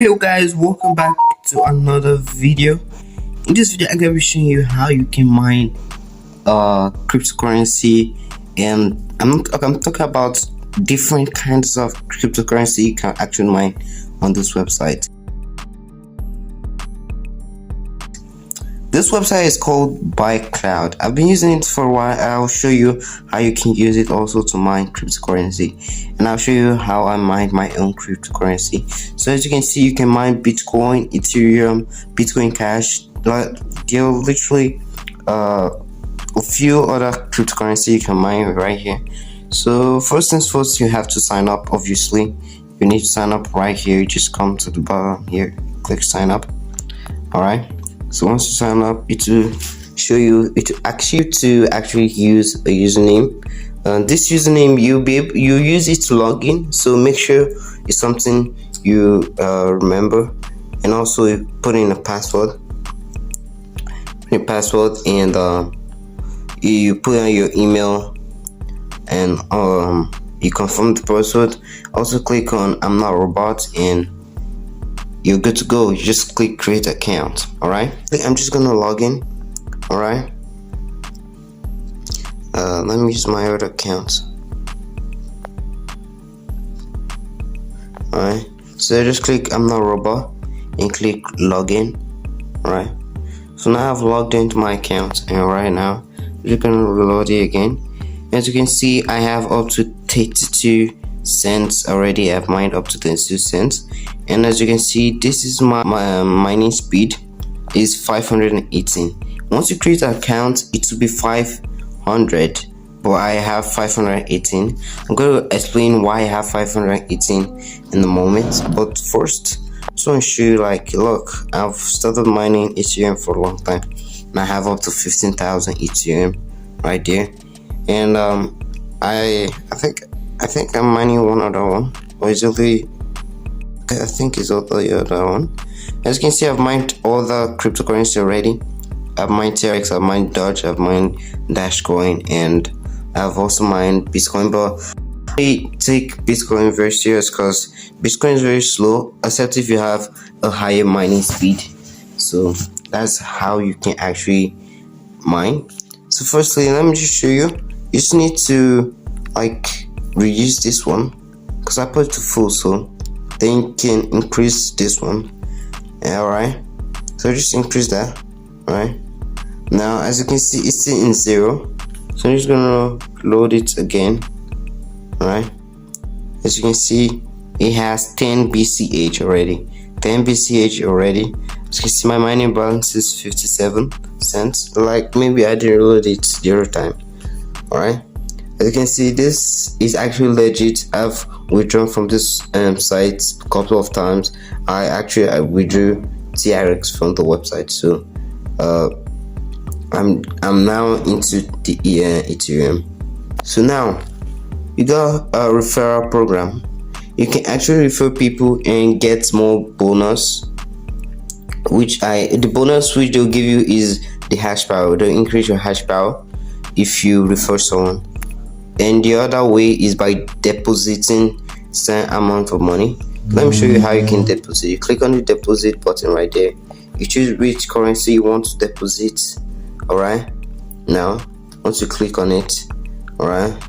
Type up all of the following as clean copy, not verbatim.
Hello guys, welcome back to another video. In this video I'm going to be showing you how you can mine cryptocurrency, and I'm talking about different kinds of cryptocurrency you can actually mine on this website. This website is called BuyCloud. I've been using it for a while. I'll show you how you can use it also to mine cryptocurrency, and I'll show you how I mine my own cryptocurrency. So as you can see, you can mine Bitcoin, Ethereum, Bitcoin Cash. There are literally a few other cryptocurrency you can mine right here. So first things first, you have to sign up. Obviously, you need to sign up right here. You just come to the bottom here, click sign up. All right. So once you sign up, it will show you, it will ask you to actually use a username. This username you use it to log in, so make sure it's something you remember, and also you put in a password. And you put in your email, and you confirm the password. Also click on I'm not a robot, and you're good to go. You just click create account. All right, I'm just gonna log in. All right, let me use my other account. All right, so just click I'm not a robot and click login. All right, so now I've logged into my account, and right now we're gonna reload it again. As you can see, I have up to 32 cents already. I've mined up to 32 cents, and as you can see, this is my mining speed is 518. Once you create an account, it will be 500, but I have 518. I'm going to explain why I have 518 in the moment, but first I just want to show you, like, look, I've started mining Ethereum for a long time, and I have up to 15,000 Ethereum right there. And I think I'm mining one other one, or is it the, I think it's the other one. As you can see, I've mined all the cryptocurrency already. I've mined TRX, I've mined Dodge, I've mined Dashcoin, and I've also mined Bitcoin. But I take Bitcoin very serious because Bitcoin is very slow, except if you have a higher mining speed. So that's how you can actually mine. So firstly, let me just show you. You just need to reduce this one, because I put it to full, so then you can increase this one. Alright, so just increase that. Alright, now as you can see, it's still in zero, so I'm just gonna load it again. Alright, as you can see, it has 10 BCH already. As you can see, my mining balance is 57 cents. Like, maybe I didn't load it the other time. Alright, as you can see, this is actually legit. I've withdrawn from this site a couple of times. I withdrew TRX from the website, so I'm now into the Ethereum. So now you got a referral program. You can actually refer people and get more bonus. The bonus which they'll give you is the hash power. They'll increase your hash power if you refer someone. And the other way is by depositing certain amount of money. Let me show you how you can deposit. You click on the deposit button right there. You choose which currency you want to deposit. Alright, now once you click on it, alright,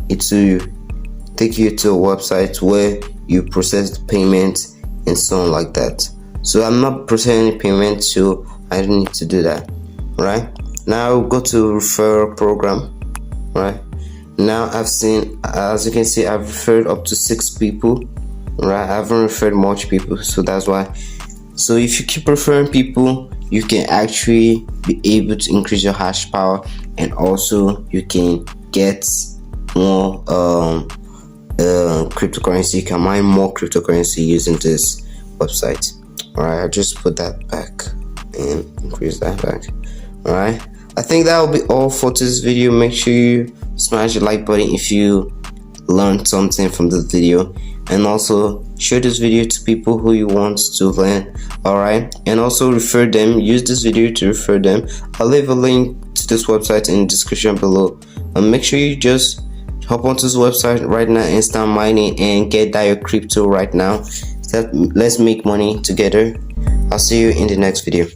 it will take you to a website where you process the payment and so on like that. So I'm not processing any payment, so I don't need to do that. Alright, now go to referral program. Right, now I've seen, as you can see, I've referred up to 6 people. Right, I haven't referred much people, so that's why. So if you keep referring people, you can actually be able to increase your hash power, and also you can get more cryptocurrency. You can mine more cryptocurrency using this website. Alright, I just put that back and increase that back. Alright, I think that will be all for this video. Make sure you smash the like button if you learned something from the video, and also share this video to people who you want to learn. Alright, and also refer them. Use this video to refer them. I'll leave a link to this website in the description below, and make sure you just hop onto this website right now and start mining and get that your crypto right now. let's make money together. I'll see you in the next video.